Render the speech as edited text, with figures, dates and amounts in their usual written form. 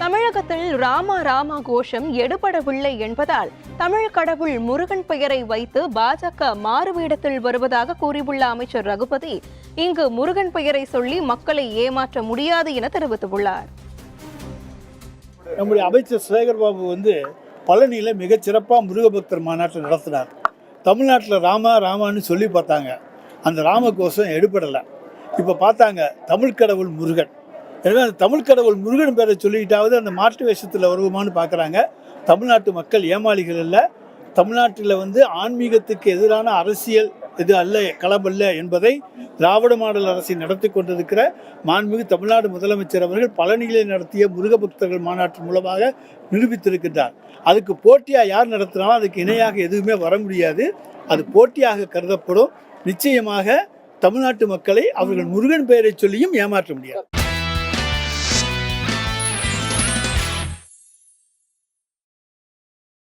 தமிழகத்தில் ராமா ராமா கோஷம் எடுபடவில்லை என்பதால் தமிழ் கடவுள் முருகன் பெயரை வைத்து பாஜக மாறுவேடத்தில் வருவதாக கூறியுள்ள அமைச்சர் ரகுபதி இங்கு முருகன் பெயரை சொல்லி மக்களை ஏமாற்ற முடியாது என தெரிவித்துள்ளார். நம்முடைய அமைச்சர் சேகர் பாபு பழனியில மிகச்சிறப்பாக முருக பக்தர் மாநாட்டை நடத்தினார். தமிழ்நாட்டில் ராமா ராமான்னு சொல்லி பார்த்தாங்க, அந்த ராம கோஷம் எடுபடலை. இப்போ பார்த்தாங்க தமிழ் கடவுள் முருகன். எனவே அந்த தமிழ் கடவுள் முருகன் பேரை சொல்லிக்கிட்டாவது அந்த மாற்று வேஷத்தில் வருவோமான்னு பார்க்குறாங்க. தமிழ்நாட்டு மக்கள் ஏமாளிகள் இல்லை. தமிழ்நாட்டில் ஆன்மீகத்துக்கு எதிரான அரசியல் இது அல்ல, களமல்ல என்பதை திராவிட மாடல் அரசை நடத்தி கொண்டிருக்கிற மாண்புமிகு தமிழ்நாடு முதலமைச்சர் அவர்கள் பழனியிலே நடத்திய முருக பக்தர்கள் மாநாட்டின் மூலமாக நிரூபித்திருக்கின்றார். அதுக்கு போட்டியாக யார் நடத்தினாலும் அதுக்கு இணையாக எதுவுமே வர முடியாது. அது போட்டியாக கருதப்படும். நிச்சயமாக தமிழ்நாட்டு மக்களை அவர்கள் முருகன் பெயரை சொல்லியும் ஏமாற்ற முடியாது.